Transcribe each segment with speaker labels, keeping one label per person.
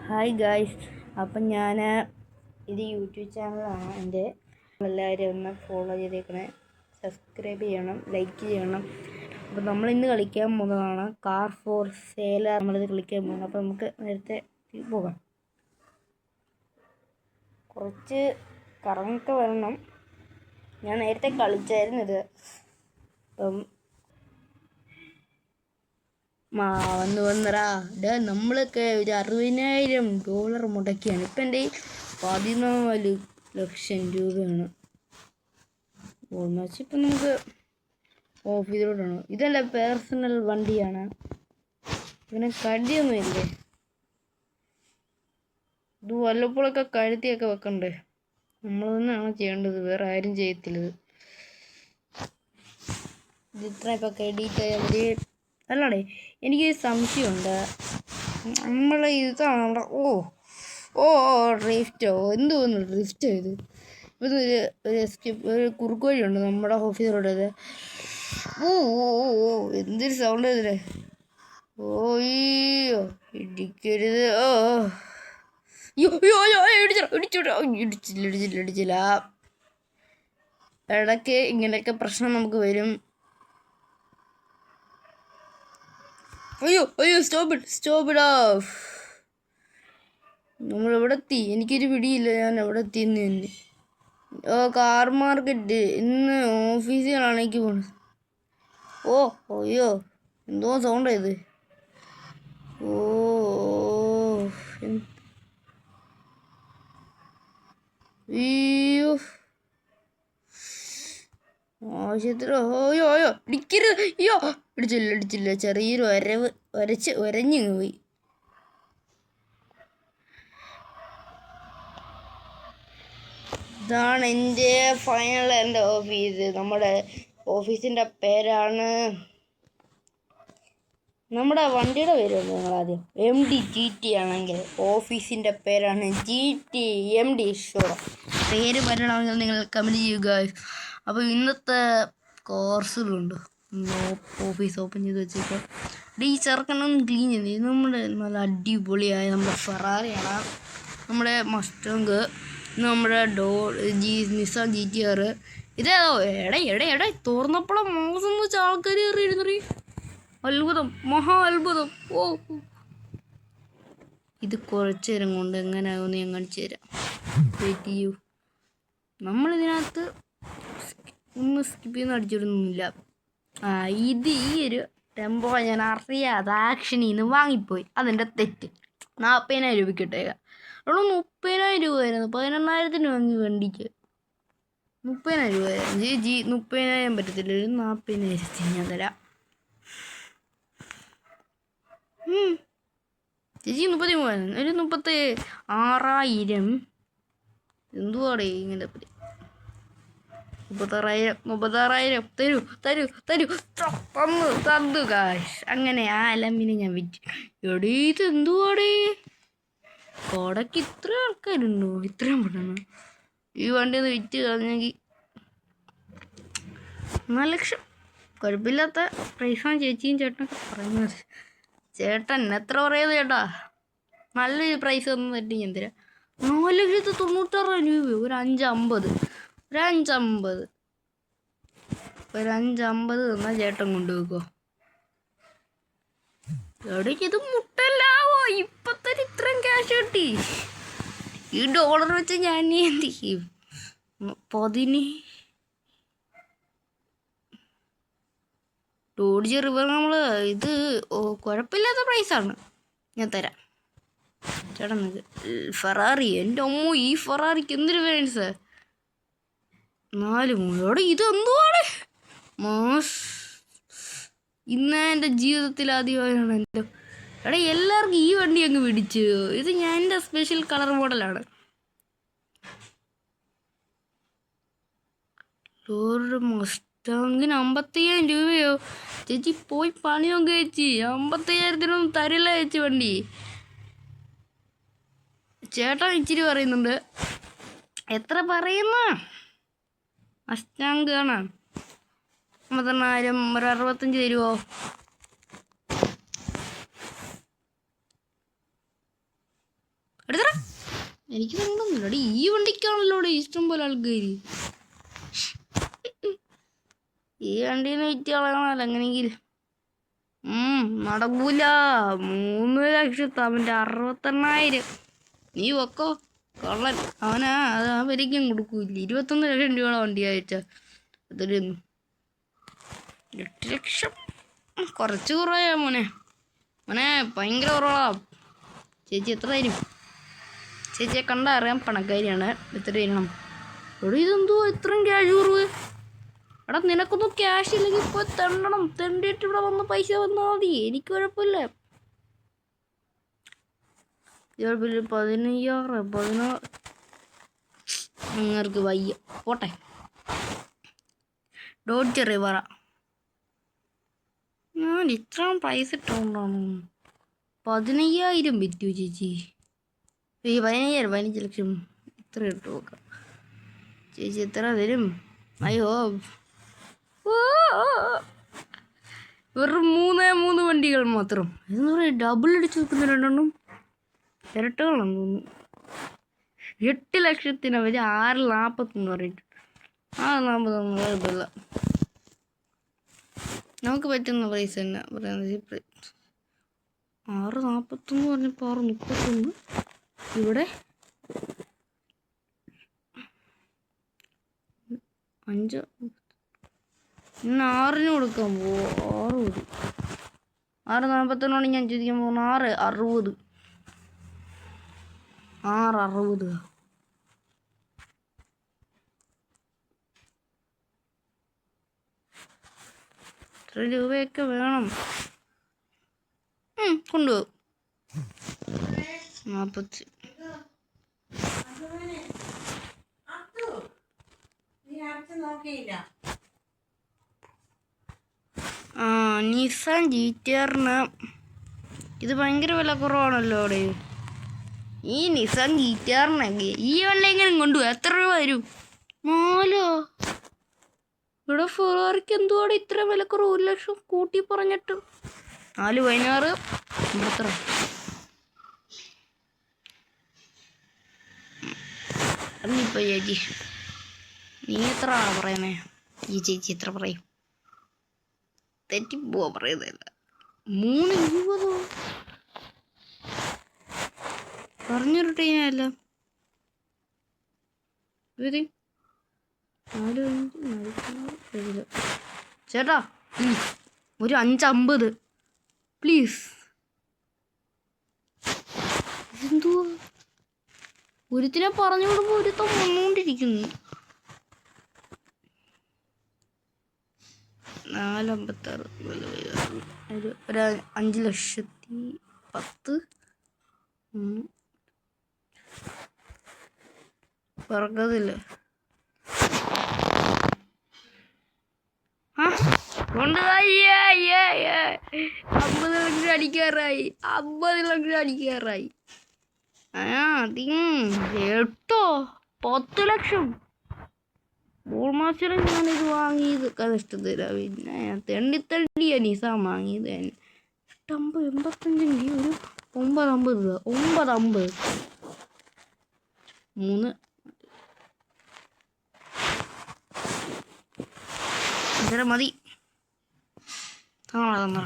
Speaker 1: Hi guys, അപ്പം ഞാൻ ഇത് യൂട്യൂബ് ചാനലാണ് എൻ്റെ. എല്ലാവരും ഒന്ന് ഫോളോ ചെയ്തേക്കണേ, സബ്സ്ക്രൈബ് ചെയ്യണം, ലൈക്ക് ചെയ്യണം. അപ്പോൾ നമ്മളിന്ന് കളിക്കാൻ പോകുന്നതാണ് കാർ ഫോർ സെയിൽ. നമ്മളിത് കളിക്കാൻ പോകുന്നത്. അപ്പോൾ നമുക്ക് നേരത്തെ പോകാം. കുറച്ച് കറങ്ങൊക്കെ വരണം. ഞാൻ നേരത്തെ കളിച്ചായിരുന്നു ഇത്. അപ്പം വന്നറാ നമ്മളൊക്കെ ഒരു $60,000 മുടക്കിയാണ്. ഇപ്പം എൻ്റെ 14 ലക്ഷം രൂപയാണ്. ഓൾമോസ്റ്റ് ഇപ്പം നമുക്ക് ഓഫീസിലോട്ടാണ്. ഇതല്ല, പേഴ്സണൽ വണ്ടിയാണ്. പിന്നെ കടിയൊന്നും ഇല്ലേ, ഇത് വല്ലപ്പോഴൊക്കെ കഴുത്തിയൊക്കെ വെക്കണ്ടേ. നമ്മൾ തന്നെയാണ് ചെയ്യേണ്ടത്, വേറെ ആരും ചെയ്യത്തില്ലത്. ഇത് ഇത്ര ഇപ്പം എഡിറ്റ് ആയാൽ മതി. അല്ലാടേ, എനിക്ക് സംശയമുണ്ട്. നമ്മളെ ഇതാണ് അവിടെ. ഡ്രിഫ്റ്റോ എന്തോന്നു ഡ്രിഫ്റ്റോ ഇത്. ഒരു കുറുക്ക് വഴിയുണ്ട് നമ്മുടെ ഓഫീസിലോട്ടത്. എന്തൊരു സൗണ്ട് ഇതില്. ഓയ്യോ, ഇടിക്കരുത്. ഇടിച്ചില്ല. ഇടയ്ക്ക് ഇങ്ങനെയൊക്കെ പ്രശ്നം നമുക്ക് വരും. അയ്യോ സ്റ്റോപ്പ് ഇറ്റ് ഓഫ്. നമ്മളെവിടെ എത്തി? എനിക്കൊരു പിടിയില്ല ഞാൻ എവിടെ എത്തിയെന്ന് തന്നെ. കാർ മാർക്കറ്റ് ഇന്ന് ഓഫീസിലാണ് എനിക്ക് പോണത്. അയ്യോ എന്തോ സൗണ്ട് ഇത്. അയ്യോ ആവശ്യത്തിന്. ഇടിക്കരുത്. ഇടിച്ചില്ല. ചെറിയൊരു ഒരഞ്ഞു പോയി. ഇതാണ് എൻ്റെ ഓഫീസ്. നമ്മുടെ ഓഫീസിൻ്റെ പേരാണ്, നമ്മുടെ വണ്ടിയുടെ പേര് നിങ്ങളാദ്യം MD GT ആണെങ്കിൽ ഓഫീസിൻ്റെ പേരാണ് GT MD ഷോറൂം. പേര് പറയണമെങ്കിൽ നിങ്ങൾ കമൻറ്റ് ചെയ്യുക. അപ്പോൾ ഇന്നത്തെ കോഴ്സുകളുണ്ട്. ഓഫീസ് ഓപ്പൺ ചെയ്ത് വെച്ചേക്കാം. ഈ ചെറുക്കണം ക്ലീൻ ചെയ്ത്. ഇത് നമ്മുടെ നല്ല അടിപൊളിയായ നമ്മുടെ ഫെറാറിയാണ്, നമ്മുടെ മസ്റ്റോങ്ക്, നമ്മുടെ നിസാൻ GTR. ഇതേതോ എടേ തോർന്നപ്പോഴും മാസം വെച്ച് ആൾക്കാർ കയറിയിരുന്നറി. അത്ഭുതം, മഹാ അത്ഭുതം. ഇത് കുറച്ച് നേരം കൊണ്ട് എങ്ങനെയാകുമെന്ന് ഞാൻ കാണിച്ചു തരാം. വെയിറ്റ് ചെയ്യൂ. നമ്മളിതിനകത്ത് ഒന്ന് സ്കിപ്പ് ചെയ്യുന്ന അടിച്ചിടുന്നില്ല. ഇത് ഈ ഒരു ടെമ്പോ ഞാൻ അറിയാതെ ആക്ഷനിൽ നിന്ന് വാങ്ങിപ്പോയി. അതെൻ്റെ തെറ്റ്. 40,000 രൂപയ്ക്ക് ഇട്ടേക്കാം. അവിടെ 30,000 രൂപയായിരുന്നു. 11,000 വാങ്ങി വണ്ടിക്ക്. 30,000 രൂപയായിരുന്നു. 30,000 പറ്റത്തില്ല, ഒരു 40,000 ഞാൻ തരാം. ചേച്ചി 33,000, ഒരു 36,000. എന്തുവാടേ ഇങ്ങനെ 36,000 തന്നു കാശ്. അങ്ങനെ ആ അലമ്പിനെ ഞാൻ വിറ്റ്. എടീ ഇത് എന്തുവാടേ, കോടക്ക് ഇത്ര ആൾക്കാരുണ്ടോ ഇത്രയും പെട്ടെന്ന്? ഈ വണ്ടി ഒന്ന് വിറ്റ് കളഞ്ഞെങ്കിൽ 4 ലക്ഷം. കുഴപ്പമില്ലാത്ത പ്രൈസാണ് ചേച്ചിയും ചേട്ടനൊക്കെ പറയുന്നത്. ചേട്ടൻ എത്ര പറയുന്നത് ചേട്ടാ? നല്ലൊരു പ്രൈസ് ഒന്നും തട്ടി ഞാൻ തരാം. 4,96,000 രൂപ. ഒരു 550 തന്നാൽ ചേട്ടൻ കൊണ്ടുപോക്കോ. എവിടേക്ക് ഇത് മുട്ടല്ലാവോ? ഇപ്പത്തെ ഇത്രയും ക്യാഷ് കിട്ടി. ഈ ഡോളർ വെച്ച് ഞാൻ എന്ത് ചെയ്യും? 10 ഡോഡ്ജ് റിവർ. നമ്മൾ ഇത് കുഴപ്പമില്ലാത്ത പ്രൈസാണ്, ഞാൻ തരാം ചേട്ടാ. ഫെറാറി, എൻ്റെ അമ്മോ, ഈ ഫെറാറിക്ക് എന്തൊരു വേൻസ്. 4,300. ഇതെന്തുവാണ് മാസ്. ഇന്ന് എൻ്റെ ജീവിതത്തിൽ ആദ്യമായാണ് എൻ്റെ എല്ലാവർക്കും ഈ വണ്ടി അങ്ങ് പിടിച്ചു. ഇത് ഞാൻ എൻ്റെ സ്പെഷ്യൽ കളർ മോഡലാണ്. മസ്റ്റാങ്ങിന് 55,000 രൂപയോ? ചേച്ചി പോയി പണിയൊക്കെ ചേച്ചി. 55,000 തരില്ല ചേച്ചി വണ്ടി. ചേട്ടൻ ഇച്ചിരി പറയുന്നുണ്ട്. എത്ര പറയുന്ന? മസ്റ്റാങ് ആണ് 51,000. ഒരു 65 തരുമോ? എനിക്ക് തോന്നുന്നില്ല ഈ വണ്ടിക്കാണല്ലോ ഇഷ്ടം പോലെ ആൾക്കാർ. ഈ വണ്ടീനെ വിറ്റ് കളയണമല്ലോ എങ്ങനെയെങ്കിലും. നടക്കൂല. 3,60,000 നീ വെക്കോ കള്ളൻ. അവനാ അത് അവരിക്കും കൊടുക്കൂല. 21 ലക്ഷം രൂപയുടെ വണ്ടി അയച്ചാ അതിലൊന്നും 8 ലക്ഷം കുറച്ച് കുറവാ മോനെ. ഭയങ്കര കുറവാ. ചേച്ചി എത്ര തരും? ചേച്ചിയെ കണ്ടാ അറിയാം പണക്കാരിയാണ്. എത്ര തരണം? എവിടെ ഇതെന്തോ ഇത്രയും ക്യാഷ് കുറവ്? എടാ നിനക്കൊന്നും ക്യാഷ് ഇല്ലെങ്കിൽ ഇപ്പോൾ തെണ്ടണം. തെണ്ടിയിട്ട് ഇവിടെ വന്ന് പൈസ വന്നാൽ മതി. എനിക്ക് കുഴപ്പമില്ല. 16 നിങ്ങൾക്ക് വയ്യ പോട്ടെ. ഡോഡ്ജ് റിവറ ഞാൻ ഇത്രയും പൈസ ഇട്ടുകൊണ്ടാണ് 15,000 വിറ്റു ചേച്ചി. ഈ 15 ലക്ഷം ഇത്ര ഇട്ട് നോക്കാം. ചേച്ചി എത്ര തരും? അയ്യോ വെറും 3 വണ്ടികൾ മാത്രം. എന്ന് പറയാം ഡബിൾ അടിച്ച് വെക്കുന്ന 2 ഇരട്ടകളാണെന്ന് തോന്നുന്നു. 8 ലക്ഷത്തിന് അവർ 6,41 പറഞ്ഞിട്ട് 6,40 കുഴപ്പമില്ല. നമുക്ക് പറ്റുന്ന പ്രൈസ് തന്നെ പറയുന്നത്. 6,41 പറഞ്ഞപ്പോൾ 6,31. ഇവിടെ 5 ഇന്ന് 6-ന് കൊടുക്കാൻ പോവോ? 6,41 ഞാൻ ചോദിക്കാൻ പോകുന്നു. 6,60. 6,60 എത്ര രൂപയൊക്കെ വേണം? കൊണ്ടുപോകും. 40. നിസാൻ GTR-ന് ഇത് ഭയങ്കര വില കുറവാണല്ലോ അവിടെ. ഈ നിസാൻ GTR-നൊക്കെ ഈ വണ്ടിയെങ്കിലും കൊണ്ടുപോകും. എത്ര രൂപ തരും? 4. ഇവിടെ ഫെറാറിക്ക് എന്തുവാടെ ഇത്ര വിലക്കുറവ്? 1 ലക്ഷം കൂട്ടി പറഞ്ഞിട്ട് 4,16. എത്ര? ഇപ്പൊ ചേച്ചി നീ എത്ര പറയണേ? ഈ ചേച്ചി എത്ര പറയും? തെറ്റിപ്പോവാ പറയുന്നില്ല. 3,20 പറഞ്ഞിട്ട് ഞാനല്ല. 4,5 ചേട്ടാ ഒരു 5,50 പ്ലീസ്. എന്തോ ഒരുത്തിനെ പറഞ്ഞു വിടുമ്പോൾ ഒരുത്തം വന്നുകൊണ്ടിരിക്കുന്നു. 4,56 ഒരു 5,10,000 പറക്കത്തില്ല. കൊണ്ട് 50 ലക്ഷം അടിക്കാറായി. 50 ലക്ഷം അടിക്കാറായി. 10 ലക്ഷം ബോൾമാസ്റ്റർ ഞാനിത് വാങ്ങിയത് കഷ്ടത്തില്ല. പിന്നെ തെണ്ടിത്തണ്ടിയാ നിസാൻ വാങ്ങിയത്. 85 ഒരു 9,50 3 ഇതര മതി. 60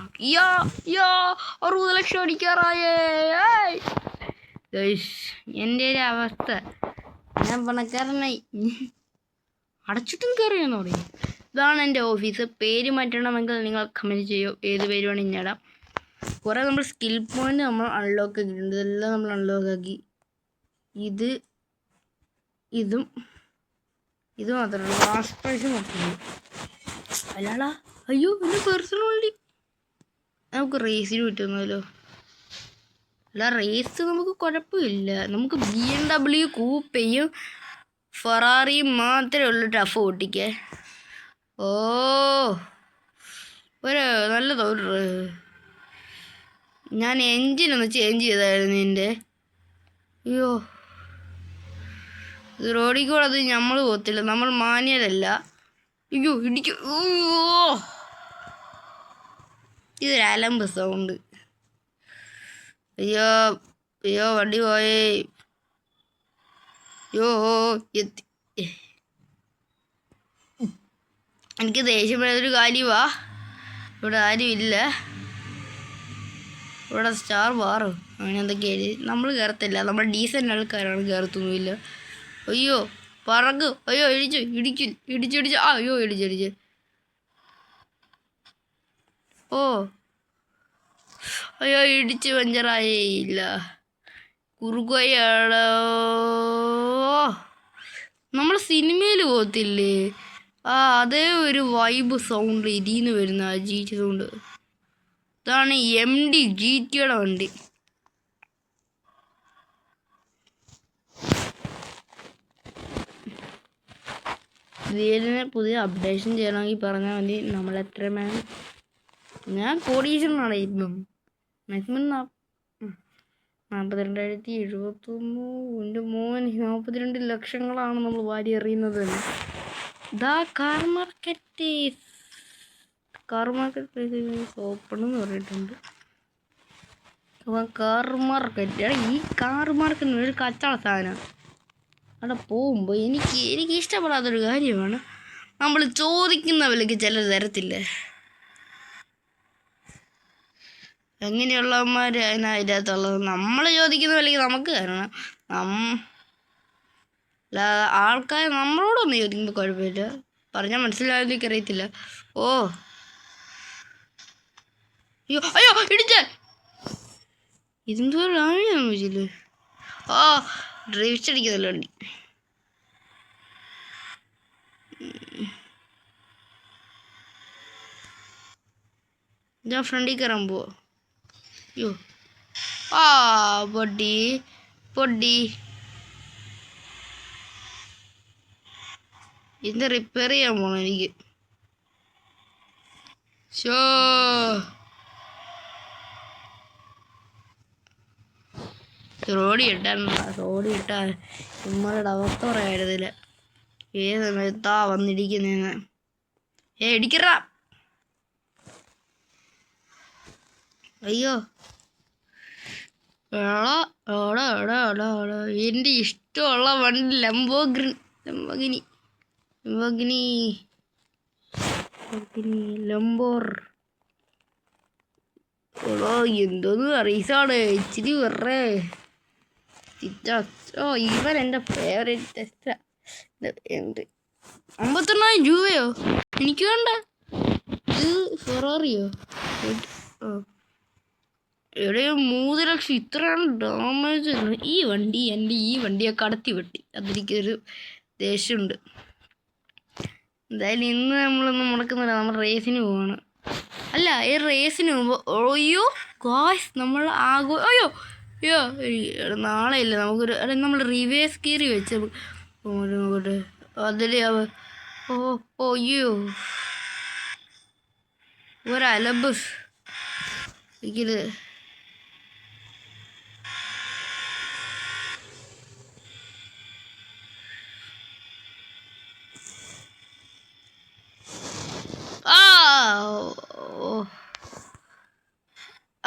Speaker 1: ലക്ഷം അടിക്കാറായേ. എൻ്റെ ഒരു അവസ്ഥ ഞാൻ പണക്കാരനായി. അടച്ചിട്ടും കയറിയെന്ന് പറയും. ഇതാണ് എൻ്റെ ഓഫീസ്. പേര് മാറ്റണമെങ്കിൽ നിങ്ങൾ കമൻറ്റ് ചെയ്യോ. ഏത് പേര് വേണമെങ്കിൽ ഇടാം. കുറേ നമ്മൾ സ്കിൽ പോയിന്റ് നമ്മൾ അൺലോക്ക് ആക്കിയിട്ടുണ്ട്. ഇതെല്ലാം നമ്മൾ അൺലോക്ക് ആക്കി. ഇതും മാത്രമല്ല ലാസ്റ്റ് പ്രൈസ് നോക്കുന്നത്. അല്ലാടാ അയ്യോ എൻ്റെ പേഴ്സണൽ വണ്ടി നമുക്ക് റേസിന് പറ്റുന്നല്ലോ. അല്ല റേസ് നമുക്ക് കുഴപ്പമില്ല. നമുക്ക് BMW കൂപ്പയും ഫെറാറിയും മാത്രമേ ഉള്ളൂ ടഫ് ഓട്ടിക്കേ. ഒരു നല്ലതോ ഞാൻ എൻജിനൊന്ന് ചേഞ്ച് ചെയ്തായിരുന്നു എൻ്റെ. അയ്യോ ഇത് റോഡിൽ കൂടെ അത് നമ്മൾ പോകത്തില്ല. നമ്മൾ മാന്യരല്ല. അയ്യോ ഇടിക്കും. ഇതൊരു അലമ്പ് സൗണ്ട്. അയ്യോ വണ്ടി പോയേ. യോ എത്തി. എനിക്ക് ദേഷ്യം വരുന്നൊരു കാര്യമാ, ഇവിടെ ആരുമില്ല. ഇവിടെ സ്റ്റാർ ബാറും അങ്ങനെ എന്തൊക്കെയാണ്. നമ്മൾ കയറത്തില്ല, നമ്മൾ ഡീസൻ്റ് ആൾക്കാരാണ്, കയറത്തൊന്നുമില്ല. അയ്യോ പറക്ക്, അയ്യോ ഇടിച്ചിടിച്ച് അയ്യോ ഇടിച്ചിടിച്ച്. ഓ അയ്യോ ഇടിച്ച് പഞ്ചറായില്ല, കുറുകയാളോ. നമ്മൾ സിനിമയിൽ പോകത്തില്ലേ, അതേ ഒരു വൈബ് സൗണ്ട് ഇതിന്ന് വരുന്ന ആ ജീറ്റ് സൗണ്ട്. ഇതാണ് MD GTയുടെ വണ്ടി. ഇതിനെ പുതിയ അപ്ഡേഷൻ ചെയ്യണമെങ്കിൽ പറഞ്ഞാൽ മതി. നമ്മളെത്ര ഞാൻ കോടീശ്വരനാണ് ഇപ്പം. മാക്സിമം 42,071. എൻ്റെ മോൻ 42 ലക്ഷങ്ങളാണ് നമ്മൾ വാരി എറിയുന്നത്. ഇതാ കാർ മാർക്കറ്റ് ഓപ്പൺ എന്ന് പറഞ്ഞിട്ടുണ്ട്. അപ്പം കാർ മാർക്കറ്റ്, ഈ കാർ മാർക്കറ്റ് ഒരു കച്ചവട സാധനമാണ്. അവിടെ പോകുമ്പോൾ എനിക്ക് ഇഷ്ടപ്പെടാത്തൊരു കാര്യമാണ്, നമ്മൾ ചോദിക്കുന്ന വിലയ്ക്ക് ചിലർ തരത്തില്ല. എങ്ങനെയുള്ളവന്മാർ അതിനകത്തുള്ളത്? നമ്മൾ ചോദിക്കുന്ന വിലയ്ക്ക് നമുക്ക് തരണം. ആൾക്കാർ നമ്മളോടൊന്നും ചോദിക്കുമ്പോൾ കുഴപ്പമില്ല, പറഞ്ഞാൽ മനസ്സിലായാലേക്ക് അറിയത്തില്ല. ഓ അയ്യോ അയ്യോ ഇടിച്ച ഇതെന്തോ ആണെന്ന് വെച്ചില്ലേ. ഡ്രൈവ്സ് അടിക്കുന്നല്ലോ വണ്ടി. ഞാൻ ഫ്രണ്ടിൽ കയറാൻ പോവാ. അയ്യോ പൊടി ഇത് റിപ്പയർ ചെയ്യാൻ പോണം എനിക്ക്. റോഡി ഇട്ടാൽ നമ്മളുടെ അവസ്ഥ പറയായിരുന്നില്ല. ഏത് സമയത്താ വന്നിരിക്കുന്നതെന്ന്. ഇടിക്കറ. അയ്യോ എൻ്റെ ഇഷ്ടമുള്ള വണ്ടി ലംബോർ. എന്തോന്ന് റീസാണ്, ഇച്ചിരി വെറേ. ഇവൻ എൻ്റെ ഫേവറേറ്റ് ടെസ്റ്റാ. 59,000 രൂപയോ? എനിക്ക് വേണ്ട. ഇത് ഫെറാറിയോ? എവിടെയോ 3 ലക്ഷം. ഇത്രയാണ് ഡാമേജ്. ഈ വണ്ടിയെ കടത്തി വെട്ടി. അതെനിക്കൊരു ദേഷ്യമുണ്ട്. എന്തായാലും ഇന്ന് നമ്മളൊന്നും മുടക്കുന്നില്ല, നമ്മൾ റേസിന് പോവാണ്. അല്ല, ഈ റേസിന് പോകുമ്പോൾ അയ്യോ ഗായ്സ് നമ്മൾ അയ്യോ നാളെ ഇല്ല, നമുക്കൊരു നമ്മൾ റിവേഴ്സ് കയറി വെച്ച് നോക്കട്ടെ. അതിൽ അയ്യോ ഒരലബസ് ഇത്.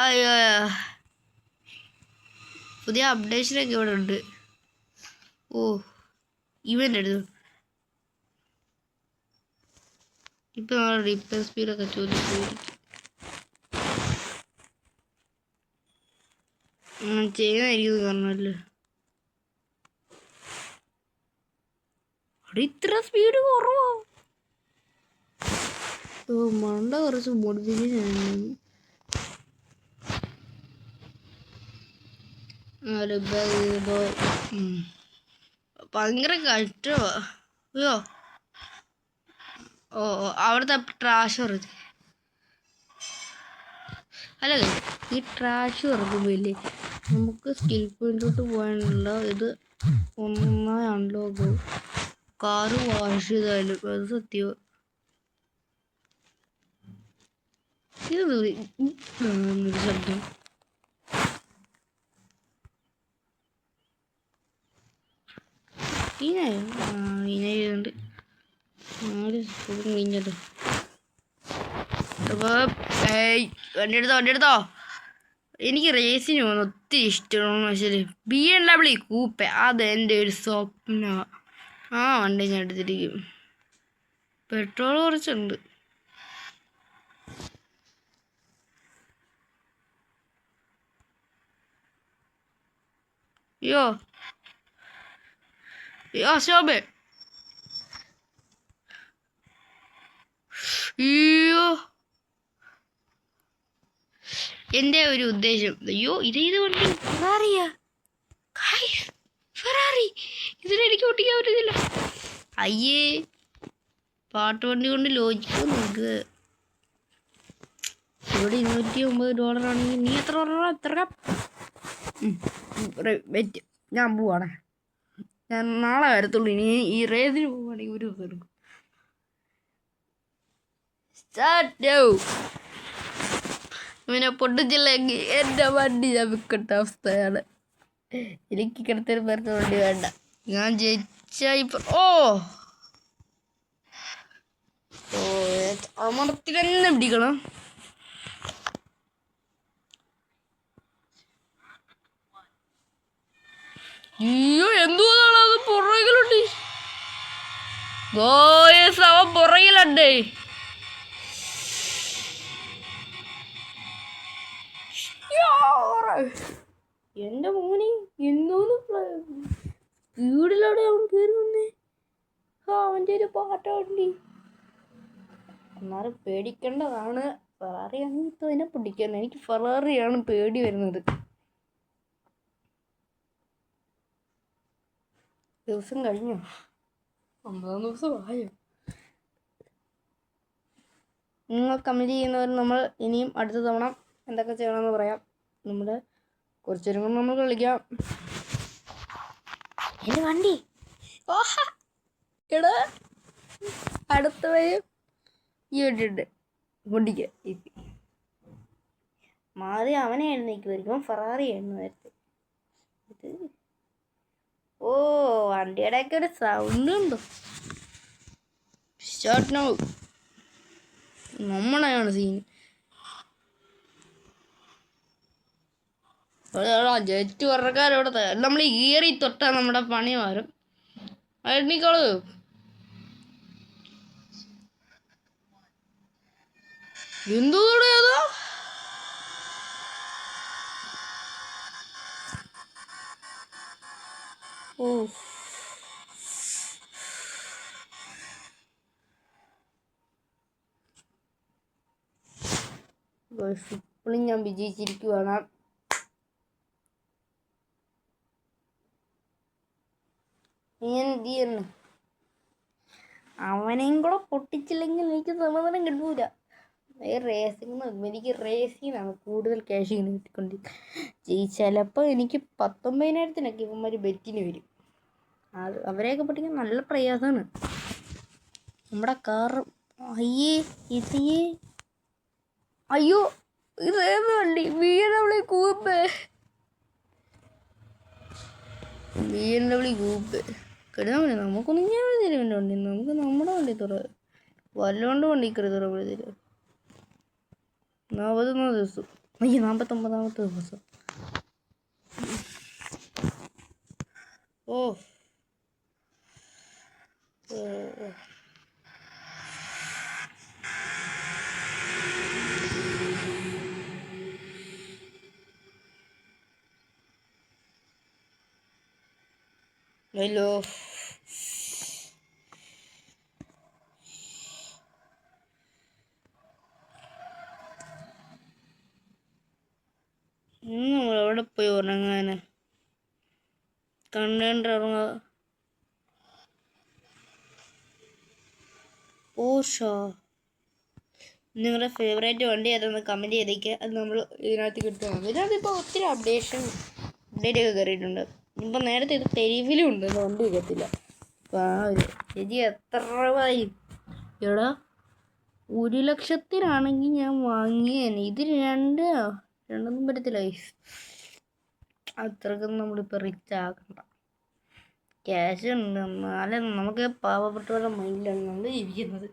Speaker 1: അയ്യോ പുതിയ അപ്ഡേഷനൊക്കെ ഇവിടെ ഉണ്ട്. ഇവൻ്റെ അടുത്ത് ഇപ്പം നമ്മൾ റിപ്പയർ സ്പീഡൊക്കെ ചോദിച്ചിരിക്കും. ചെയ്യുന്നതായിരിക്കും കാരണമല്ലേ. അവിടെ ഇത്ര സ്പീഡ് കുറവോ? മണ്ട കുറച്ച് മോഡിഫിക്കേഷൻ. ഭയങ്കര കഷ്ടമാ. അയ്യോ അവിടുത്തെ ട്രാഷ് ഇറക്കി. അല്ല, ഈ ട്രാഷ് ഇറക്കുമ്പോയില്ലേ നമുക്ക് സ്കിൽ പോയിന്റിലോട്ട് പോകാനുള്ള ഇത് ഒന്നായി അൺലോക്ക്. കാറ് വാഷ് ചെയ്താലും അത് സത്യം. ഇത് ശബ്ദം. ഇനുണ്ട് കഴിഞ്ഞത്. വണ്ടി എടുത്തോ. എനിക്ക് റേസിന് പോകുന്നു, ഒത്തിരി ഒത്തിരി ഇഷ്ടമാണെന്ന് വെച്ചാൽ BMW കൂപ്പ, അതെൻ്റെ ഒരു സ്വപ്ന. ആ വണ്ടി ഞാൻ എടുത്തിരിക്കും. പെട്രോൾ കുറച്ചുണ്ട്. അയ്യോ ശോഭേ, അയ്യോ എൻ്റെ ഒരു ഉദ്ദേശം. അയ്യോ ഇതേത് വണ്ടി? ഫെറാറി. ഇതിനെനിക്ക് ഓട്ടിക്കാൻ പറ്റുന്നില്ല. അയ്യേ, പാട്ട് വണ്ടി കൊണ്ട് ലോജിക്ക് നോക്ക്. ഇവിടെ $209 ആണെങ്കിൽ നീ എത്ര വെറ്റ്. ഞാൻ പോവാണ്. ഞാൻ നാളെ വരത്തുള്ളൂ. ഇനി ഈ റേസിന് പോവുകയാണെങ്കിൽ ഒരു ദിവസം എടുക്കും. ഇവനെ പൊട്ടിച്ചില്ലെങ്കിൽ എൻ്റെ വണ്ടി ഞാൻ വിൽക്കേണ്ട അവസ്ഥയാണ്. എനിക്ക് കിടത്തൊരു പേർക്ക് വണ്ടി വേണ്ട. ഞാൻ ജയിച്ചായി. അമർത്തി തന്നെ പിടിക്കണം. അയ്യോ എന്തുവാണ് അത് പുറകിലുണ്ട്. അവൻ പുറകിലുണ്ടേ. എന്റെ മോനെ എന്തോന്ന് വീടിലൂടെ അവൻ കയറി വന്നേ. അവൻ്റെ ഒരു പാട്ടാണ്ടി. എന്നാലും പേടിക്കേണ്ടതാണ്. ഫെറാറിയാണ് ഇപ്പോൾ അതിനെ പിടിക്കുന്നത്. എനിക്ക് ഫെറാറിയാണ് പേടി വരുന്നത്. ദിവസം കഴിഞ്ഞോ? 9 ദിവസമായോ? നിങ്ങൾ കമൻറ്റ് ചെയ്യുന്നവർ നമ്മൾ ഇനിയും അടുത്ത തവണ എന്തൊക്കെ ചെയ്യണമെന്ന് പറയാം. നമ്മുടെ കുറച്ചേരം കൊണ്ട് നമ്മൾ കളിക്കാം. എൻ്റെ വണ്ടി എടാ അടുത്ത വഴി ഈ ഇട്ടിട്ട് പൊടിക്ക് മാറി അവനെ എഴുന്നേക്കുമായിരിക്കും. ഫെറാറി എഴുന്നേരത്ത്. ഇത് വണ്ടിയുടെ ഒക്കെ ഒരു സൗണ്ട് ഉണ്ടോ? Start now. നമ്മളെയാണ് സീൻ. ജെറ്റ് വർക്കാരോടെ നമ്മൾ ഈറി തൊട്ടാൽ നമ്മുടെ പണി മാറും. എണ്ണിക്കോളൂ. എന്തോടെ ഏതാ? ഇപ്പോഴും ഞാൻ വിജയിച്ചിരിക്കുവാണ്. അവനെയും കൂടെ പൊട്ടിച്ചില്ലെങ്കിൽ എനിക്ക് സമാധാനം കിട്ടൂല. എനിക്ക് റേസിനാണ് കൂടുതൽ ക്യാഷ് ഇങ്ങനെ കിട്ടിക്കൊണ്ടിരിക്കുന്നത്. ചിലപ്പോൾ എനിക്ക് 19,000-നൊക്കെ ഇവന്മാർ ബെറ്റിന് വരും. അവരെയൊക്കെ പൊട്ടിക്കാൻ നല്ല പ്രയാസമാണ്. നമ്മുടെ കാർ അയ്യോ ഇതേത് വണ്ടി? BMW കൂപ്പ് കിടന്നാൽ മതി. നമുക്കൊന്നും ഞാൻ എഴുതിയില്ല എൻ്റെ വണ്ടി. നമുക്ക് നമ്മുടെ വണ്ടി വല്ലോണ്ട് വണ്ടി കരുതറ. 41 ദിവസം. 49ാമത്തെ ദിവസം. ഹലോ നമ്മളെവിടെ പോയി ഉറങ്ങാന്? കണ്ടന്റ് ഇറങ്ങാ. നിങ്ങളുടെ ഫേവറേറ്റ് വണ്ടി ഏതെന്ന് കമൻറ്റ് ചെയ്തേക്കുക. അത് നമ്മൾ ഇതിനകത്ത് കിട്ടുകയാണ്. ഇതിനകത്തിപ്പോൾ ഒത്തിരി അപ്ഡേറ്റ് ഒക്കെ കയറിയിട്ടുണ്ട്. ഇപ്പം നേരത്തെ ഇത് തെരുവിലും ഉണ്ട്, വണ്ടി കിട്ടത്തില്ല. അപ്പോൾ ചേച്ചി എത്ര രൂപയായി? എടാ 1,00,000-നാണെങ്കിൽ ഞാൻ വാങ്ങിയേനെ. ഇത് രണ്ടൊന്നും പറ്റത്തില്ല. അത്രക്കൊന്നും നമ്മളിപ്പോൾ റിച്ച് ആക്കണ്ട. ക്യാഷ് ഉണ്ട്, എന്നാലും നമുക്ക് പാവപ്പെട്ടവരുടെ മൈൻഡിലാണ് നമ്മൾ ജീവിക്കുന്നത്.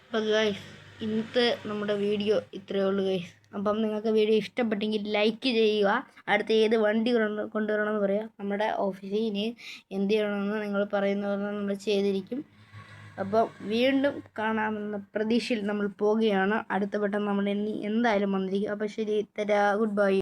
Speaker 1: അപ്പോൾ ഗൈസ് ഇന്നത്തെ നമ്മുടെ വീഡിയോ ഇത്രയേ ഉള്ളൂ ഗൈസ്. അപ്പം നിങ്ങൾക്ക് വീഡിയോ ഇഷ്ടപ്പെട്ടെങ്കിൽ ലൈക്ക് ചെയ്യുക. അടുത്ത ഏത് വണ്ടി കൊണ്ടുവരണമെന്ന് പറയുക. നമ്മുടെ ഓഫീസിൽ ഇനി എന്ത് ചെയ്യണമെന്ന് നിങ്ങൾ പറയുന്നതെന്ന് നമ്മൾ ചെയ്തിരിക്കും. അപ്പോൾ വീണ്ടും കാണാമെന്ന പ്രതീക്ഷയിൽ നമ്മൾ പോവുകയാണ്. അടുത്ത വട്ടം നമ്മൾ എന്തായാലും വന്നിരിക്കും. അപ്പോൾ ശരി, തരാ, ഗുഡ് ബൈ.